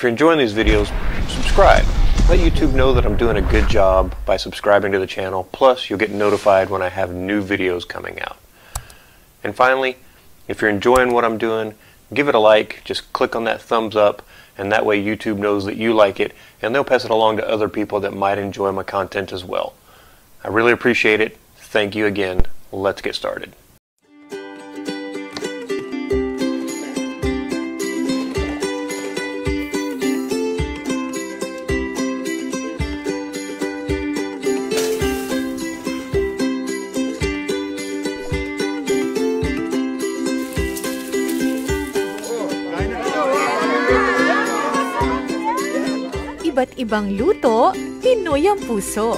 If you're enjoying these videos, subscribe. Let YouTube know that I'm doing a good job by subscribing to the channel. Plus, you'll get notified when I have new videos coming out. And finally, if you're enjoying what I'm doing, give it a like. Just click on that thumbs up, and that way YouTube knows that you like it, and they'll pass it along to other people that might enjoy my content as well. I really appreciate it. Thank you again. Let's get started. Iba't ibang luto, Pinoy ang puso.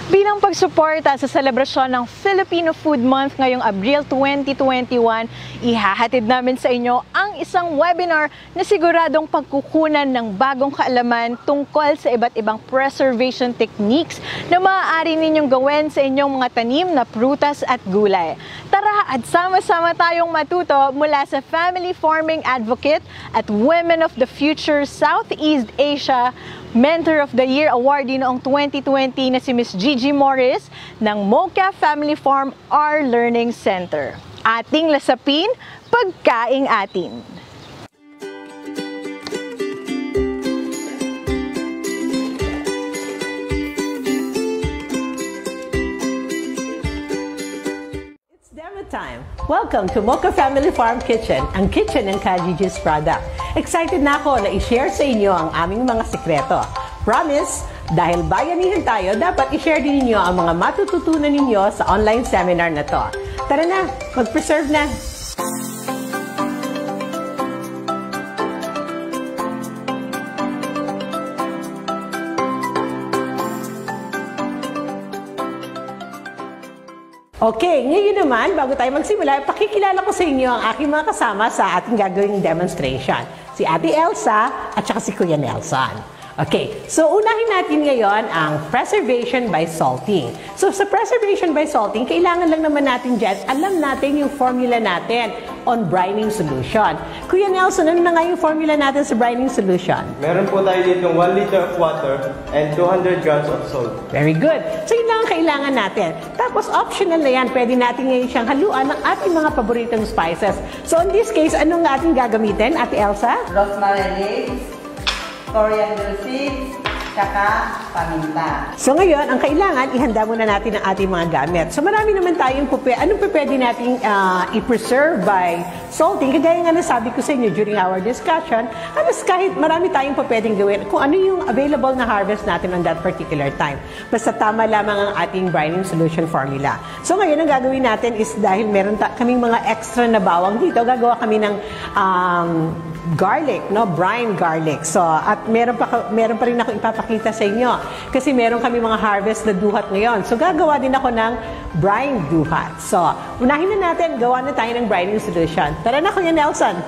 Bilang pagsuporta sa selebrasyon ng Filipino Food Month ngayong Abril 2021, ihahatid namin sa inyo ang isang webinar na siguradong pagkukunan ng bagong kaalaman tungkol sa iba't ibang preservation techniques na maaari ninyong gawin sa inyong mga tanim na prutas at gulay. Tara at sama-sama tayong matuto mula sa Family Farming Advocate at Women of the Future Southeast Asia Mentor of the Year awardee noong 2020 na si Ms. Gigi Morris ng Mocha Family Farm R Learning Center. Ating lasapin, pagkaing atin. It's demo time! Welcome to Mocha Family Farm Kitchen, ang kitchen ng Ka Gigi's product. Excited na ako na i-share sa inyo ang aming mga sikreto. Promise, dahil bayanihan tayo, dapat i-share din ninyo ang mga matututunan ninyo sa online seminar na to. Tara na, mag-preserve na! Okay, ngayon naman, bago tayo magsimula, pakikilala ko sa inyo ang aking mga kasama sa ating gagawing demonstration. Si Ate Elsa at saka si Kuya Nelson. Okay, so unahin natin ngayon ang preservation by salting. So sa preservation by salting, kailangan lang naman natin dyan, alam natin yung formula natin on brining solution. Kuya Nelson, ano na nga yung formula natin sa brining solution? Meron po tayo dito 1 liter of water and 200 grams of salt. Very good. So yun lang ang kailangan natin. Tapos optional na yan, pwede natin ngayon siyang haluan ng ating mga paboritong spices. So in this case, anong ating gagamitin, Ate Elsa? Rosemary leaves, coriander seeds, tsaka paminta. So ngayon, ang kailangan, ihanda muna natin ang ating mga gamit. So marami naman tayong anong pwede nating i-preserve by salting. Kagaya nga nasabi ko sa inyo during our discussion, kahit marami tayong pwedeng gawin kung ano yung available na harvest natin on that particular time. Basta tama lamang ang ating brining solution formula. So ngayon, ang gagawin natin is dahil meron kaming mga extra na bawang dito, gagawa kami ng garlic, no? Brine garlic. So, at meron pa rin ako ipapakita sa inyo kasi meron kami mga harvest na duhat ngayon. So, gagawa din ako ng brine duhat. So, unahin na natin, gawa na tayo ng brining solution. Tara na, Kuya Nelson!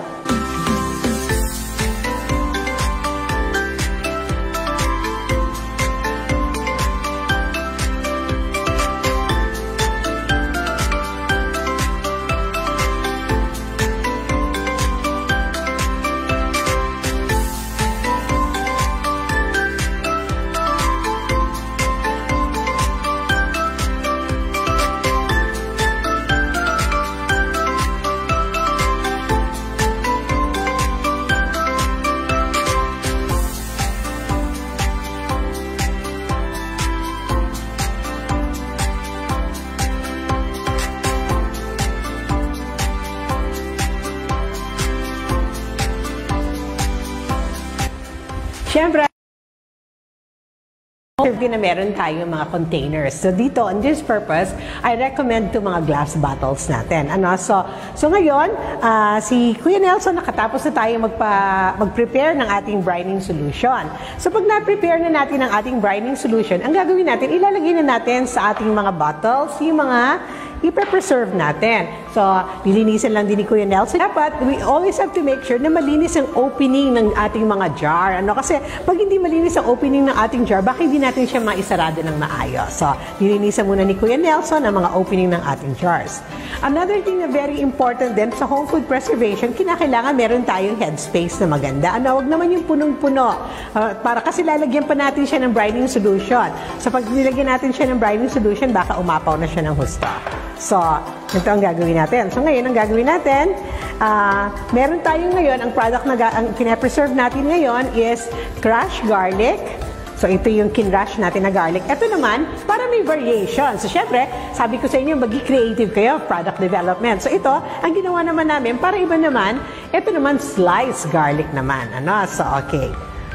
Siyempre, na meron tayong mga containers. So dito, on this purpose, I recommend to mga glass bottles natin. So ngayon, si Kuya Nelson, nakatapos na tayo mag-prepare ng ating brining solution. So pag na-prepare na natin ang ating brining solution, ang gagawin natin, ilalagay na natin sa ating mga bottles, yung mga ipe-preserve natin. So, lilinisan lang din ni Kuya Nelson. Dapat, we always have to make sure na malinis ang opening ng ating mga jar. Kasi, pag hindi malinis ang opening ng ating jar, baka hindi natin siya maisarado ng maayos. So, lilinisan muna ni Kuya Nelson ang mga opening ng ating jars. Another thing na very important din sa home food preservation, kinakailangan meron tayong headspace na maganda. Wag naman yung punong-puno. Para kasi lalagyan pa natin siya ng brining solution. So, pag nilagyan natin siya ng brining solution, baka umapaw na siya ng husto. So, ito ang gagawin natin. So, ngayon, ang gagawin natin, meron tayong ngayon, ang product na ang pinapreserve natin ngayon is crushed garlic. So, ito yung kinrush natin na garlic. Ito naman, para may variation. So, syempre, sabi ko sa inyo, mag-creative kayo, product development. So, ito, ang ginawa naman namin, para iba naman, ito naman, sliced garlic naman. So, okay.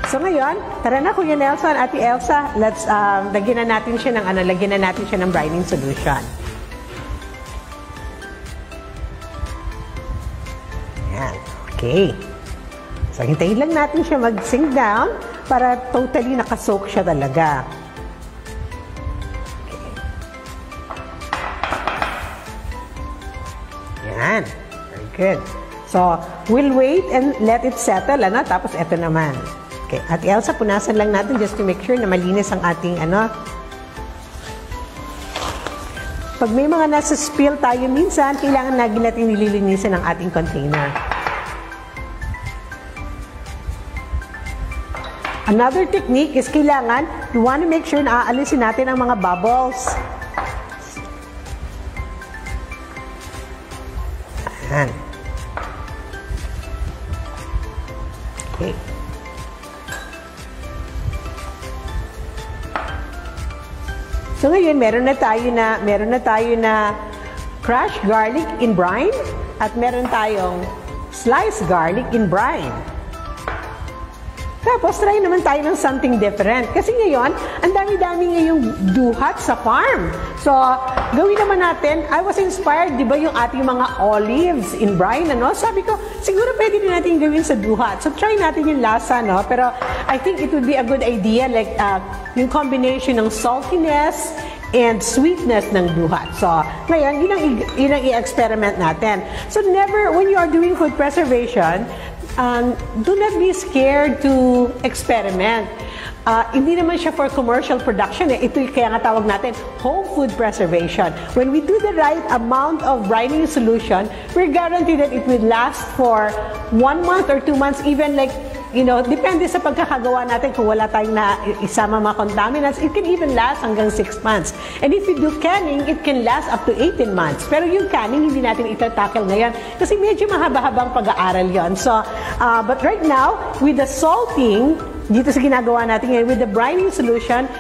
So, ngayon, tara na, Kuya Nelson, Ate Elsa, let's, lagyan na natin siya ng brining solution. Ayan, okay. So, hintayin lang natin siya mag-sink down para totally nakasoak siya talaga. Okay. Yan. Very good. So, we'll wait and let it settle. Tapos, ito naman. Okay. At Elsa, punasan lang natin just to make sure na malinis ang ating Pag may mga nasa spill tayo minsan, kailangan lagi natin nililinisan ang ating container. Another technique is kailangan, you want to make sure na aalisin natin ang mga bubbles. Ayan. Okay. So ngayon, meron na tayo na crushed garlic in brine at meron tayong sliced garlic in brine. Tapos, try naman tayo ng something different. Kasi ngayon, ang dami-dami ngayong duhat sa farm. So, gawin naman natin, I was inspired, di ba, yung ating mga olives in brine, Sabi ko, siguro pwede din natin gawin sa duhat. So, try natin yung lasa, Pero, I think it would be a good idea, like, yung combination ng saltiness and sweetness ng duhat. So, ngayon, yun ang i-experiment natin. So, never, when you are doing food preservation, do not be scared to experiment. Hindi naman siya for commercial production. Ito kaya nga tawag natin home food preservation. When we do the right amount of brining solution, we're guaranteed that it will last for 1 month or 2 months, even like, depende sa pagkakagawa natin kung wala tayong na isama mga contaminants, it can even last hanggang 6 months. And if you do canning, it can last up to 18 months. Pero yung canning, hindi natin itatakil ngayon kasi medyo mahaba-habang pag-aaral yon. So, but right now, with the salting, dito sa ginagawa natin ngayon, with the brining solution,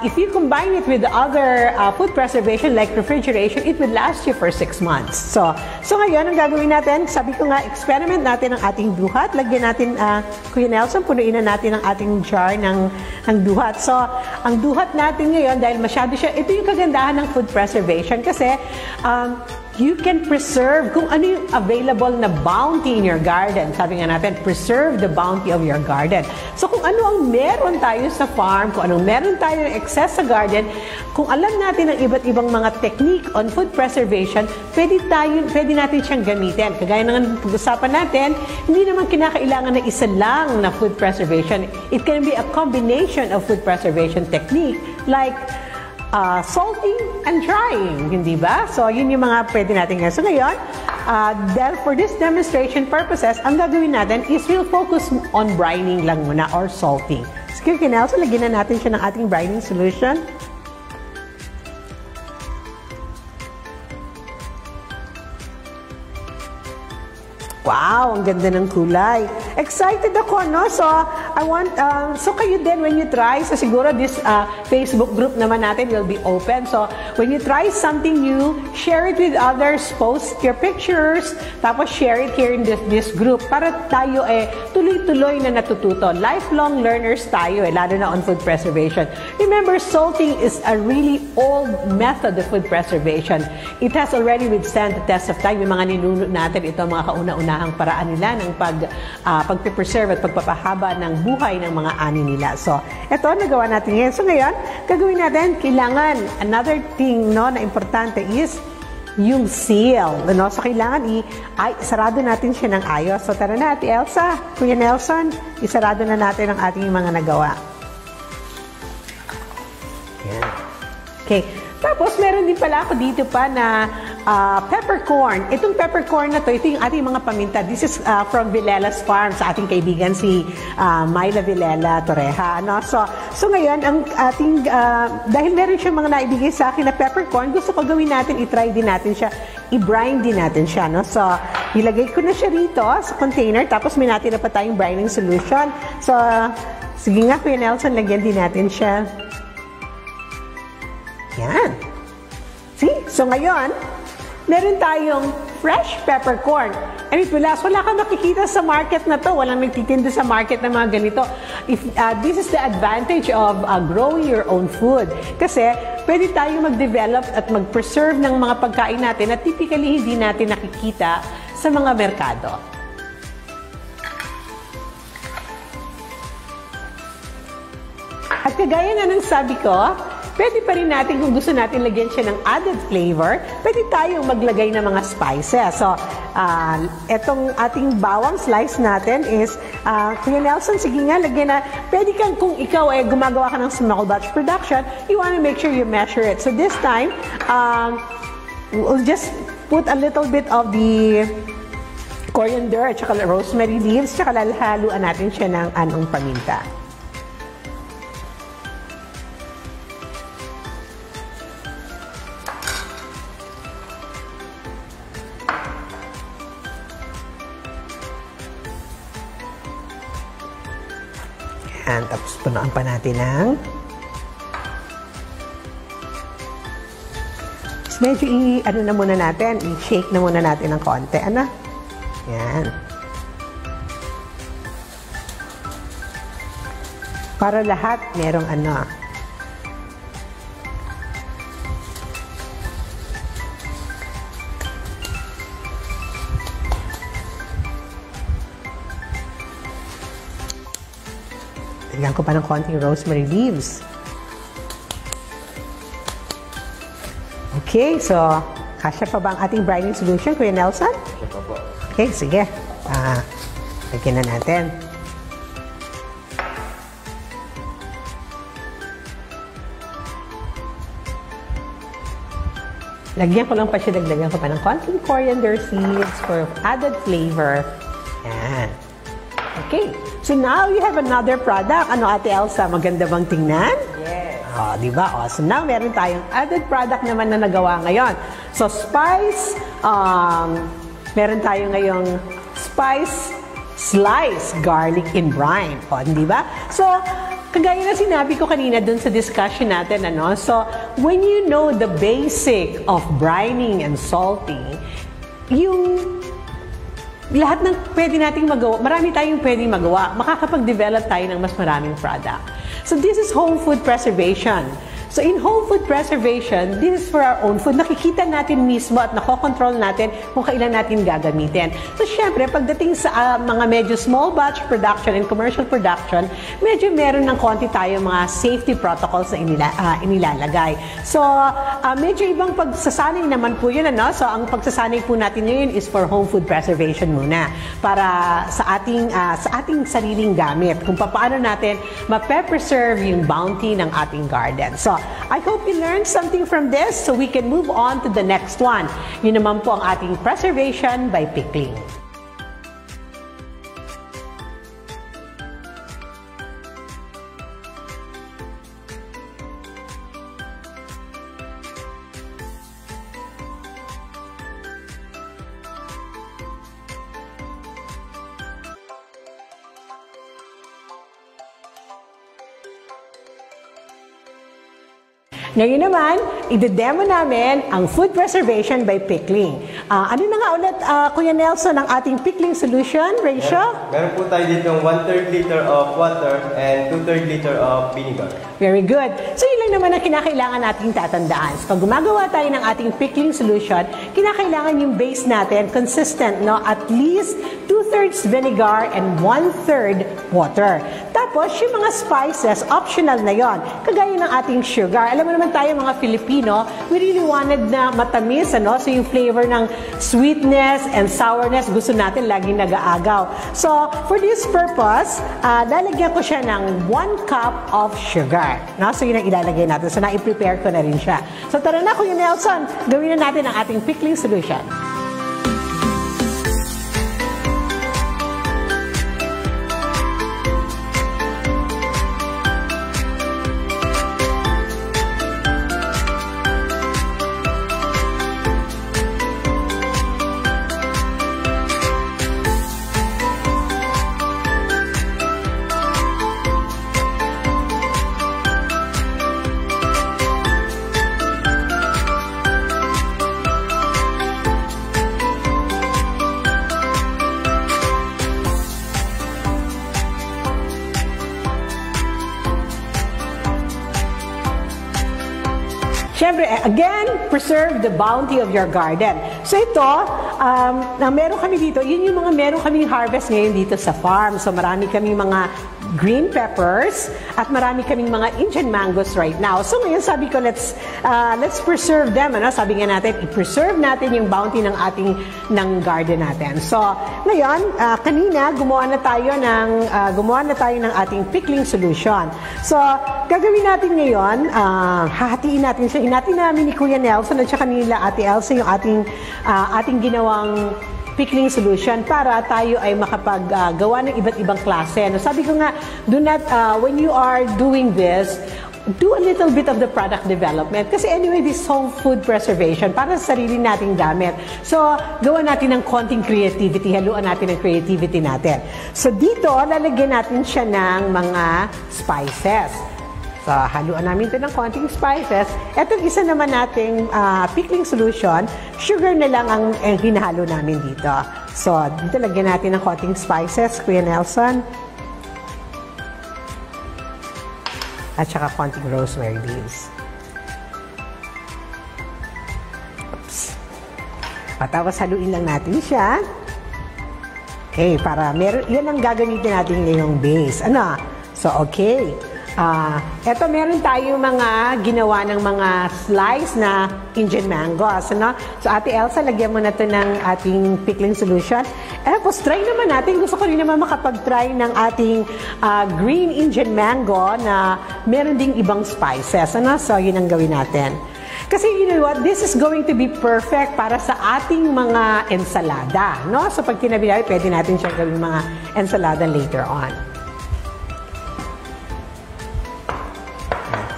if you combine it with other food preservation like refrigeration, it will last you for 6 months. So ngayon, ang gagawin natin, sabi ko nga, experiment natin ang ating duhat. Lagyan natin, Kuya Nelson, punuin na natin ang ating jar ng duhat. So, ang duhat natin ngayon, dahil masyado siya, ito yung kagandahan ng food preservation kasi, you can preserve kung ano yung available na bounty in your garden. Sabi nga natin, preserve the bounty of your garden. So kung ano ang meron tayo sa farm, kung anong meron tayo ng excess sa garden, kung alam natin ang iba't ibang mga technique on food preservation, pwede natin siyang gamitin. Kagaya ng pag-usapan natin, hindi naman kinakailangan na isa lang na food preservation. It can be a combination of food preservation technique like salting and drying, hindi ba? So, yun yung mga pwede natin ngayon. So, ngayon, for this demonstration purposes, ang gagawin natin is we'll focus on brining lang muna or salting. Sige, Nelson, lagyan na natin siya ng ating brining solution. Wow, ang ganda ng kulay. Excited ako, So, I want, so kayo din when you try, so siguro this Facebook group naman natin will be open. So, when you try something new, share it with others, post your pictures, tapos share it here in this group para tayo tuloy-tuloy na natututo. Lifelong learners tayo lalo na on food preservation. Remember, salting is a really old method of food preservation. It has already withstand the test of time. Yung mga ninuno natin, ito mga kauna-unahang paraan nila ng pag-preserve at pagpapahaba ng buhay ng mga ani nila. So, ito, nagawa natin ngayon. So, ngayon, gagawin natin, kailangan, another thing, no, na importante is yung seal. No? So, kailangan sarado natin siya ng ayos. So, tara na, Ate Elsa, Kuya Nelson, isarado na natin ang ating mga nagawa. Yan. Okay. Tapos, meron din pala ako dito pa na peppercorn. Itong peppercorn na to, ito yung ating mga paminta. This is from Villela's Farm sa ating kaibigan si Myla Villela Torreja. No? So ngayon, ang ating, dahil meron siya mga naibigay sa akin na peppercorn, gusto ko gawin natin, i-try din natin siya, i-brine din natin siya. No? So, ilagay ko na siya rito sa container, tapos may natin na pa tayong brining solution. So, sige nga, Kuya Nelson, lagyan din natin siya. Yan. See? So ngayon, meron tayong fresh peppercorn. And wala kang makikita sa market na to. Walang nagtitinda sa market ng mga ganito. This is the advantage of growing your own food. Kasi pwede tayong mag-develop at mag-preserve ng mga pagkain natin na typically hindi natin nakikita sa mga merkado. At kagaya nga ng sabi ko, pwede pa rin natin, kung gusto natin lagyan siya ng added flavor, pwede tayong maglagay ng mga spices. So, etong ating bawang slice natin is, Kuya Nelson, sige nga, lagyan na, pwede kang, kung ikaw ay gumagawa ka ng small batch production, you want to make sure you measure it. So, this time, we'll just put a little bit of the coriander at saka rosemary leaves, saka lalahaluan natin siya ng anong paminta. And tapos punuan pa natin ng medyo ano na muna natin, i-shake na muna natin ng konti. Ano? Yan. Para lahat merong ano. Lagyan ko pa ng konting rosemary leaves. Okay, so kasya pa ba ang ating brining solution, Kuya Nelson? Kasya pa po. Okay, sige. Lagyan na natin. Lagyan ko lang pa siya, dagdagan ko pa ng konting coriander seeds for added flavor. Yan. Okay. So now you have another product. Ano, Ate Elsa, maganda bang tingnan? Yes. Di ba? So now meron tayong added product naman na nagawa ngayon. So spice, meron tayo ngayong spice slice garlic in brine. Di ba? So, kagaya na sinabi ko kanina dun sa discussion natin, ano? So, when you know the basic of brining and salting, yung lahat ng pwede nating magawa, marami tayong pwedeng magawa, makakapag-develop tayo ng mas maraming product. So this is whole food preservation. So in whole food preservation, this is for our own food. Nakikita natin mismo at nakokontrol natin kung kailan natin gagamitin. So syempre, pagdating sa mga medyo small batch production and commercial production, medyo meron ng konti tayo mga safety protocols na inilalagay. So medyo ibang pagsasanay naman po yun. Ano? So ang pagsasanay po natin ngayon is for home food preservation muna. Para sa ating sariling gamit. Kung paano natin ma-preserve yung bounty ng ating garden. So I hope you learned something from this so we can move on to the next one. Yun naman po ang ating preservation by pickling. Ngayon naman, i-demo namin ang food preservation by pickling. Ano na nga ulit, Kuya Nelson, ang ating pickling solution ratio? Meron po tayo dito 1/3 liter of water and 2/3 liter of vinegar. Very good. So yun lang naman ang kinakailangan nating tatandaan. So, pag gumagawa tayo ng ating pickling solution, kinakailangan yung base natin consistent, no? At least 2/3 vinegar and 1/3 water. Tapos Pagkatapos, yung mga spices, optional na yon. Kagaya ng ating sugar. Alam mo naman tayo mga Filipino, we really wanted na matamis, ano? So yung flavor ng sweetness and sourness, gusto natin laging nag-aagaw. So for this purpose, lalagyan ko siya ng 1 cup of sugar. No? So yun ang ilalagay natin. So na-prepare ko na rin siya. So tara na, Kuya Nelson, gawin na natin ang ating pickling solution. Siyempre, again, preserve the bounty of your garden. So ito, meron kami dito, yun yung mga meron kaming harvest ngayon dito sa farm. So marami kaming mga green peppers at marami kaming mga Indian mangoes right now. So ngayon sabi ko, let's preserve them. Ano? Sabi nga natin, i-preserve natin yung bounty ng garden natin. So ngayon, kanina gumawa na tayo ng ating pickling solution. So gagawin natin ngayon, hahatiin natin siya. Hinati namin ni Kuya Nelson at saka nila Ate Elsa yung ating ginawang pickling solution para tayo ay makapaggawa ng iba't ibang klase. No, sabi ko nga, when you are doing this, do a little bit of the product development. Kasi anyway, this whole food preservation, para sa sarili nating gamit. So, gawa natin ng konting creativity, haluan natin ng creativity natin. So, dito, lalagyan natin siya ng mga spices. So, haluan namin ito ng konting spices. Etong isa naman nating pickling solution, sugar na lang ang hinahalo namin dito. So, dito lagyan natin ng konting spices, Kuya Nelson. At saka konting rosemary leaves. Oops. At tapos haluin lang natin siya. Okay, para yan ang gagamitin natin ngayong base. Ano? So, okay. Eto, meron tayong mga ginawa ng mga slice na Indian mangoes. Ano? So, Ate Elsa, lagyan mo na ito ng ating pickling solution. Tapos, try naman natin. Gusto ko rin naman makapag-try ng ating green Indian mango na meron ding ibang spices. Ano? So, yun ang gawin natin. Kasi, you know what? This is going to be perfect para sa ating mga ensalada. No? So, pag tinabi natin, pwede natin siya gawin mga ensalada later on.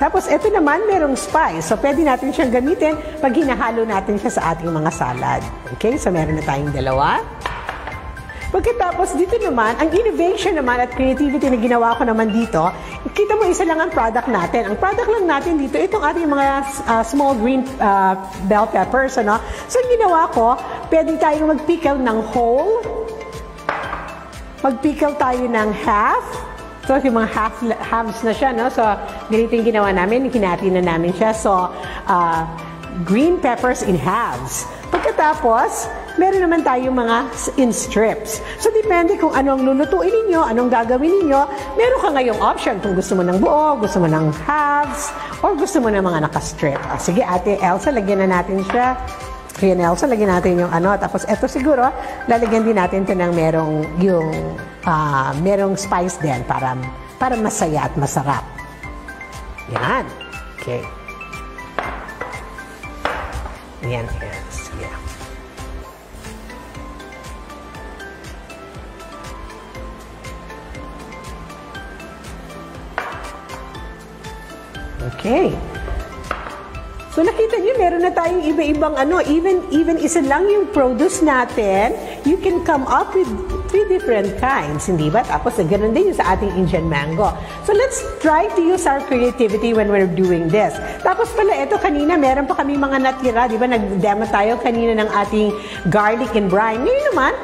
Tapos, ito naman, merong spice. So, pwede natin siyang gamitin pag hinahalo natin siya sa ating mga salad. Okay? So, meron na tayong dalawa. Pagkatapos, dito naman, ang innovation naman at creativity na ginawa ko naman dito, kita mo, isa lang ang product natin. Ang product lang natin dito, itong ating mga small green bell peppers. Ano? So, ginawa ko, pwede tayong mag-pickle ng whole. Mag-pickle tayo ng half. So, yung mga halves na siya, no? So, ganito yung ginawa namin, hinati na namin siya. So, green peppers in halves. Pagkatapos, meron naman tayong mga in strips. So, depende kung anong lulutuin ninyo, anong gagawin ninyo, meron ka ngayong option kung gusto mo ng buo, gusto mo ng halves, or gusto mo ng mga nakastrip. Sige, Ate Elsa, lagyan na natin siya. Kuya Nelson, lagyan natin yung ano. Tapos, eto siguro, lalagyan din natin ito ng merong spice din para masaya at masarap. Yan. Okay. Yan. Yes. Yeah. Okay. So nakita niyo, meron na tayong iba-ibang even isa lang yung produce natin, you can come up with 3 different kinds, hindi ba? Tapos ganoon din yung sa ating Indian mango. So let's try to use our creativity when we're doing this. Tapos pala, ito kanina, meron pa kami mga natira, di ba? Nag-demo tayo kanina ng ating garlic and brine. Ngayon naman,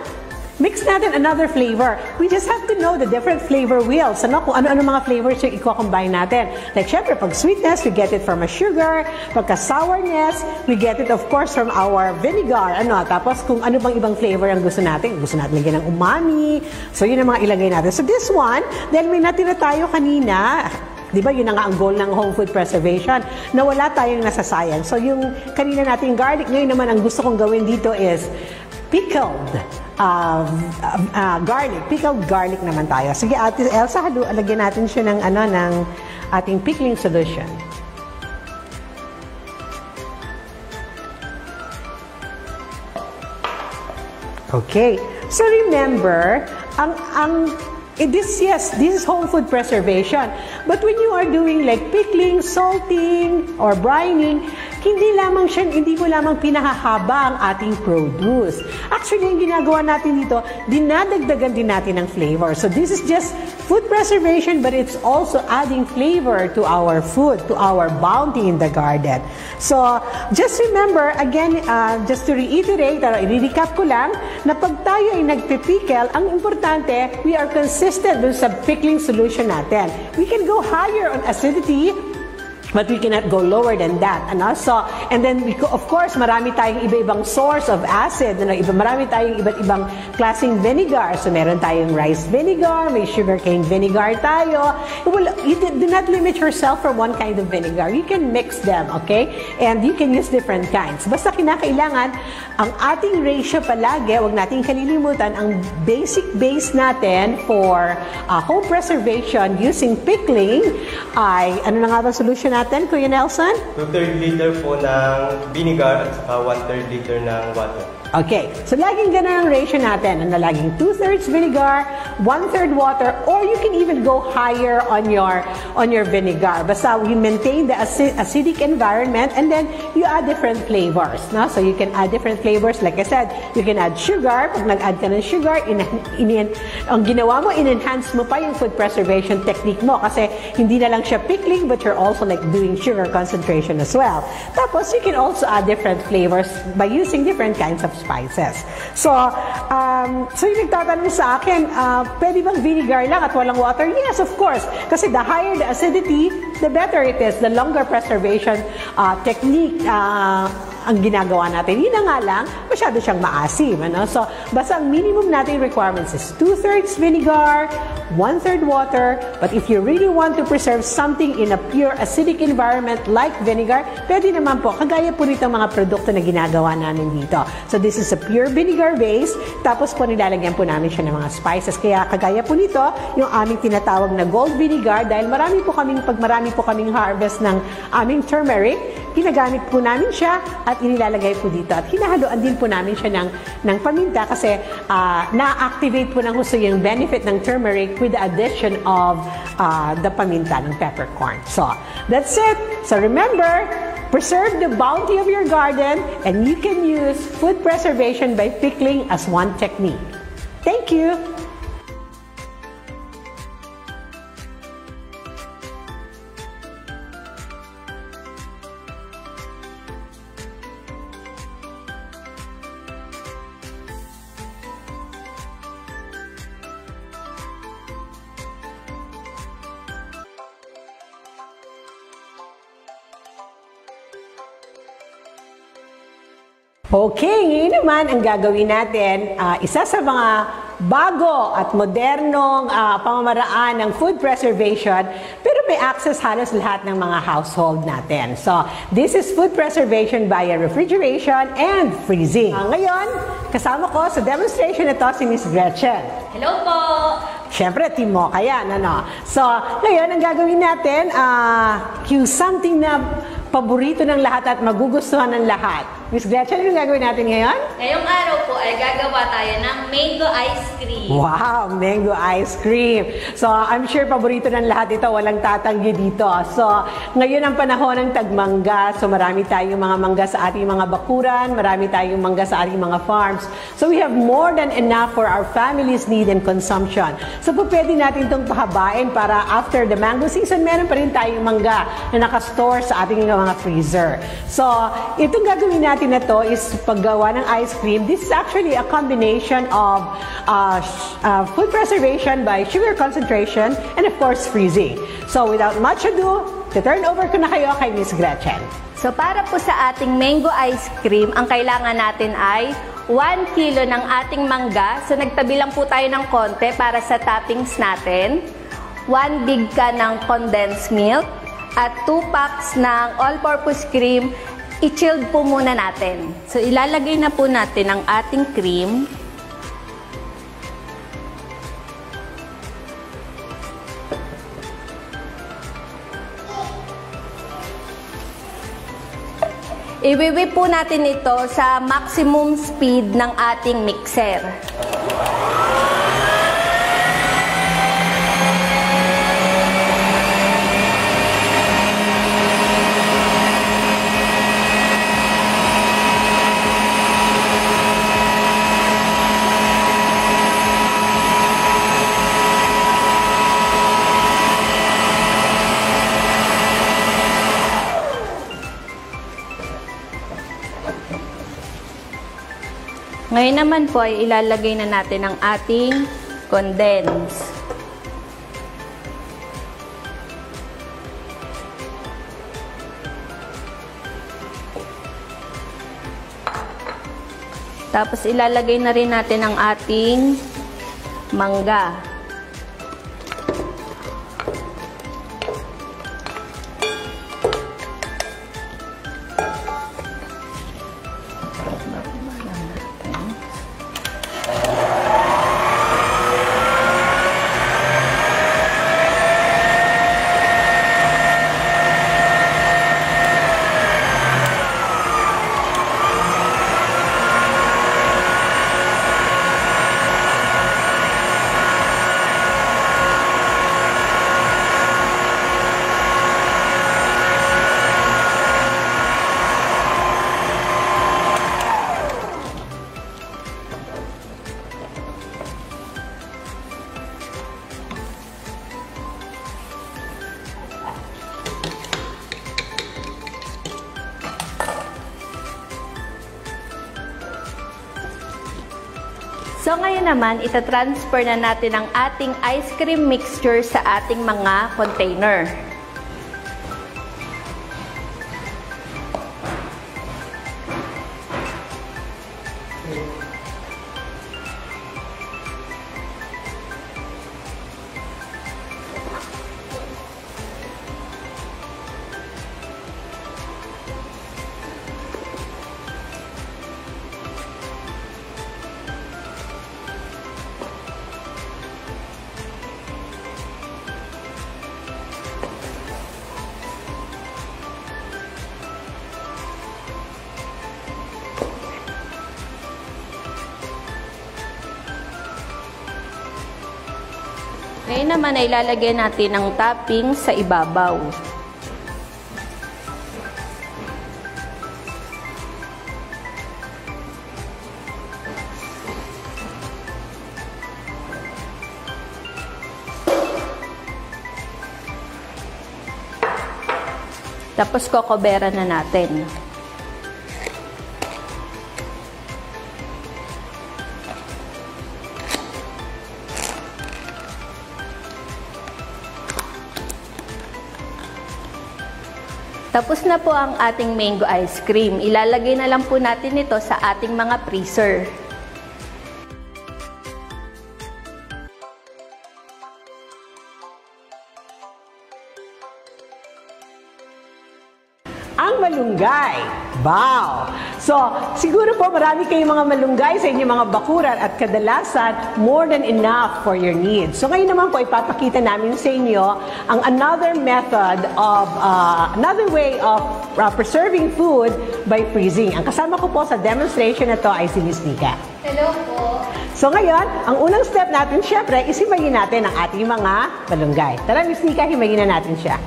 mix natin another flavor. We just have to know the different flavor wheels. Ano, kung ano-ano mga flavors yung i-combine natin. Like, syempre, pag sweetness, we get it from a sugar. Pagka sourness, we get it, of course, from our vinegar. Ano, tapos kung ano bang ibang flavor ang gusto natin lagyan ng umami. So, yun ang mga ilagay natin. So, this one, dahil may natira tayo kanina, di ba, yun na nga ang goal ng home food preservation, na wala tayong nasasayang. So, yung kanina nating garlic, ngayon naman ang gusto kong gawin dito is pickled garlic. Pickled garlic naman tayo. Sige, Ate Elsa, lagyan natin siya ng, ng ating pickling solution. Okay. So, remember, this is home food preservation. But when you are doing like pickling, salting, or brining, hindi mo lamang pinahahaba ang ating produce. Actually, yung ginagawa natin dito, dinadagdagan din natin ng flavor. So this is just food preservation, but it's also adding flavor to our food, to our bounty in the garden. So, just remember, again, just to reiterate, i-recap ko lang, na pag tayo ay nagpipickle, ang importante, we are consistent dun sa pickling solution natin. We can go higher on acidity, but we cannot go lower than that. So, and then, of course, marami tayong iba-ibang source of acid. Marami tayong iba't-ibang klaseng vinegar. So, meron tayong rice vinegar, may sugarcane vinegar tayo. You do not limit yourself from one kind of vinegar. You can mix them, okay? And you can use different kinds. Basta kinakailangan, ang ating ratio palagi, huwag nating kalilimutan, ang basic base natin for home preservation using pickling ay, ano na nga ba solution natin, Kuya Nelson? 2/3 liter po ng vinegar at saka 1/3 liter ng water. Okay, so laging ganun ang ratio natin. Laging 2/3 vinegar, 1/3 water, or you can even go higher on your vinegar. Basta you maintain the acidic environment, and then you add different flavors. No? So you can add different flavors. Like I said, you can add sugar. Pag nag-add ka ng sugar, ang ginawa mo, in-enhance mo pa yung food preservation technique mo. Kasi hindi na lang siya pickling, but you're also like doing sugar concentration as well. Tapos, you can also add different flavors by using different kinds of spices. So yung nagtatanong sa akin, pwede bang vinegar lang at walang water? Yes, of course. Kasi the higher the acidity, the better it is. The longer preservation technique ang ginagawa natin. Yun na nga lang, masyado siyang maasim. So, basta ang minimum nating requirements is 2/3 vinegar, 1/3 water. But if you really want to preserve something in a pure acidic environment like vinegar, pwede naman po. Kagaya po nito mga produkto na ginagawa namin dito. So, this is a pure vinegar base. Tapos po nilalagyan po namin siya ng mga spices. Kaya kagaya po nito, yung aming tinatawag na gold vinegar, dahil pag marami po kaming harvest ng aming turmeric, ginagamit po namin siya at inilalagay po dito. At hinahaluan din po namin siya ng paminta kasi na-activate po ng gusto yung benefit ng turmeric with the addition of the paminta ng peppercorn. So, that's it. So, remember, preserve the bounty of your garden, and you can use food preservation by pickling as one technique. Thank you! Okay, ngayon naman ang gagawin natin, isa sa mga bago at modernong pamamaraan ng food preservation, pero may access halos lahat ng mga household natin. So, this is food preservation via refrigeration and freezing. Ngayon, kasama ko sa demonstration ito si Miss Gretchen. Hello po! Siyempre, team mo kaya, ano? So, ngayon, ang gagawin natin, yung something na paborito ng lahat at magugustuhan ng lahat. Miss Gretchen, ano gagawin natin ngayon? Ngayong araw po ay gagawa tayo ng mango ice cream. Wow, mango ice cream. So, I'm sure paborito ng lahat ito, walang tatanggi dito. So, ngayon ang panahon ng tagmangga. So, marami tayong mga mangga sa ating mga bakuran, marami tayong mangga sa ating mga farms. So, we have more than enough for our family's need and consumption. So, pwede natin itong pahabain para after the mango season, meron pa rin tayong mangga na nakastore sa ating mga freezer. So, itong gagawin natin natin na to is paggawa ng ice cream. This is actually a combination of food preservation by sugar concentration and of course freezing. So without much ado, turn over ko na kayo kay Miss Gretchen. So para po sa ating mango ice cream, ang kailangan natin ay 1 kilo ng ating mangga. So nagtabi lang po tayo ng konti para sa toppings natin. 1 big can ng condensed milk at 2 packs ng all-purpose cream. I-chilled po muna natin. So ilalagay na po natin ang ating cream. Iwiwi po natin ito sa maximum speed ng ating mixer. Ngayon naman po ay ilalagay na natin ang ating condense. Tapos ilalagay na rin natin ang ating mangga. So ngayon naman, itatransfer na natin ang ating ice cream mixture sa ating mga container. Ngayon naman ay ilalagay natin ang topping sa ibabaw. Tapos kokobera na natin. Tapos na po ang ating mango ice cream. Ilalagay na lang po natin ito sa ating mga freezer. Ang malunggay. Wow! So, siguro po marami kayong mga malunggay sa inyong mga bakuran at kadalasan more than enough for your needs. So, ngayon naman po ipapakita namin sa inyo ang another method of, another way of preserving food by freezing. Ang kasama ko po sa demonstration na to ay si Miss Nika. Hello po. So ngayon, ang unang step natin syempre is himayin natin ang ating mga malunggay. Tara Miss Nika, himayin na natin siya.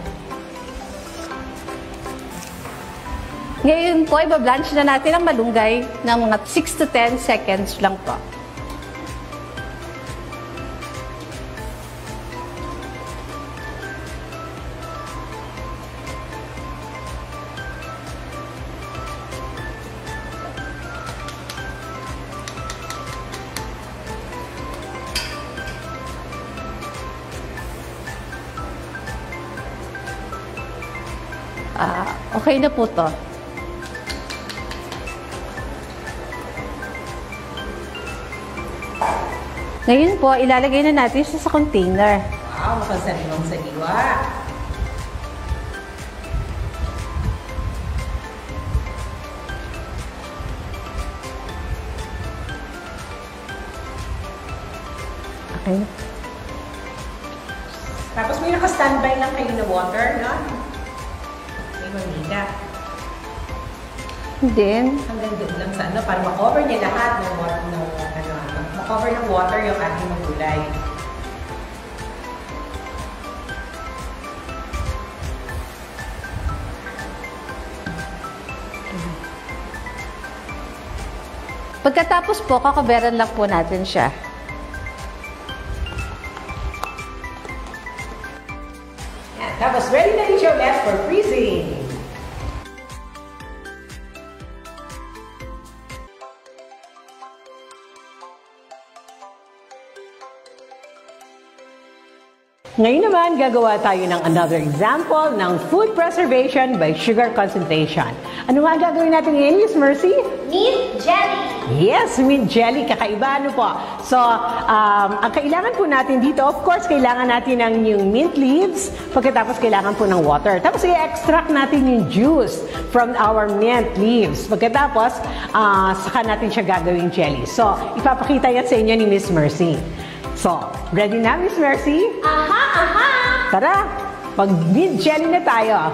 Ngayon po, ibablanch na natin ang malunggay ng mga 6 to 10 seconds lang po. Okay na po to. Ngayon po, ilalagay na natin siya sa container. Wow, makasariwang sariwa. Okay. Tapos may naka-standby lang kayo na water, no? May mamila. And then, Hanggang doon lang sa ano, para ma-cover niya lahat ng water, ma-cover ng water yung ating mga gulay. pagkatapos po, kakaberan lang po natin siya. Yan. Tapos ready na rin siya ulit for freezing. Ngayon naman, gagawa tayo ng another example ng food preservation by sugar concentration. Ano nga gagawin natin ngayon, Miss Mercy? Mint jelly! Yes, mint jelly. Kakaiba, ano po? So, ang kailangan po natin dito, of course, kailangan natin ng yung mint leaves. Pagkatapos, kailangan po ng water. Tapos, i-extract natin yung juice from our mint leaves. Pagkatapos, saka natin siya gagawin jelly. So, ipapakita yan sa inyo ni Miss Mercy. So, ready na, Miss Mercy? Aha! Aha! Tara, mag-mint jelly na tayo.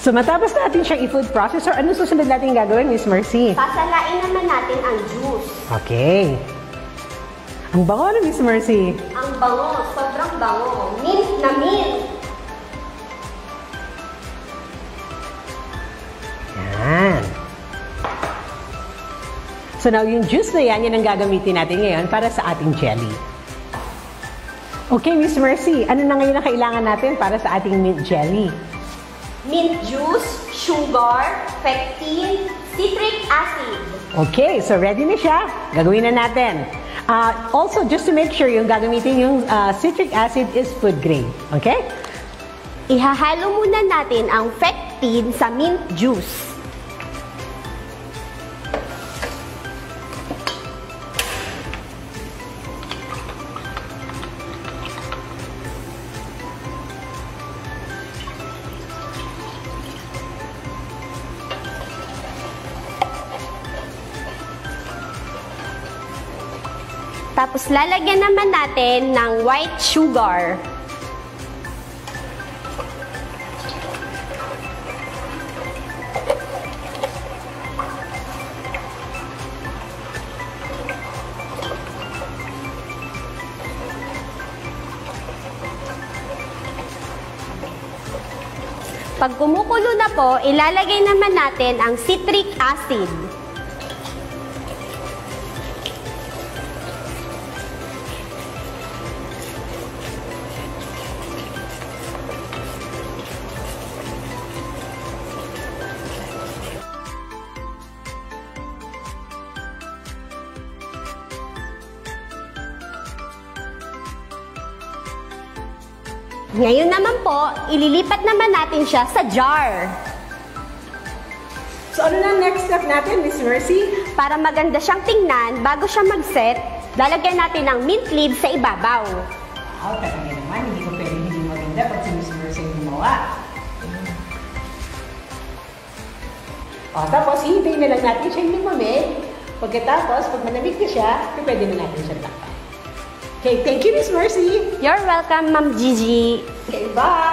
So, matapos natin siyang i-food processor, ano susunod natin gagawin, Miss Mercy? Sasalain naman natin ang juice. Okay. Ang bango na, Miss Mercy. Ang bango, sobrang bango. Mint na mint. Yan. So, now yung juice na yan, yan ang gagamitin natin ngayon para sa ating jelly. Okay, Miss Mercy, ano na ngayon ang kailangan natin para sa ating mint jelly? Mint juice, sugar, pectin, citric acid. Okay, so ready na siya. Gagawin na natin. Also, just to make sure yung gagamitin yung citric acid is food grade. Okay? Ihahalo muna natin ang pectin sa mint juice. Tapos lalagyan naman natin ng white sugar. Pag kumukulo na po, ilalagay naman natin ang citric acid. Ngayon naman po, ililipat naman natin siya sa jar. So, ano na next step natin, Miss Mercy? Para maganda siyang tingnan, bago siya mag-set, lalagyan natin ng mint leaves sa ibabaw. Oh, talaga naman, hindi ko pwede hindi maganda pag si Miss Mercy yung gumawa. Tapos, hihintayin na lang natin siya lumamig. Pagkatapos, pag manamig na siya, pwede na natin siya takpan. Okay, thank you, Miss Mercy. You're welcome, Ma'am Gigi. Okay, bye!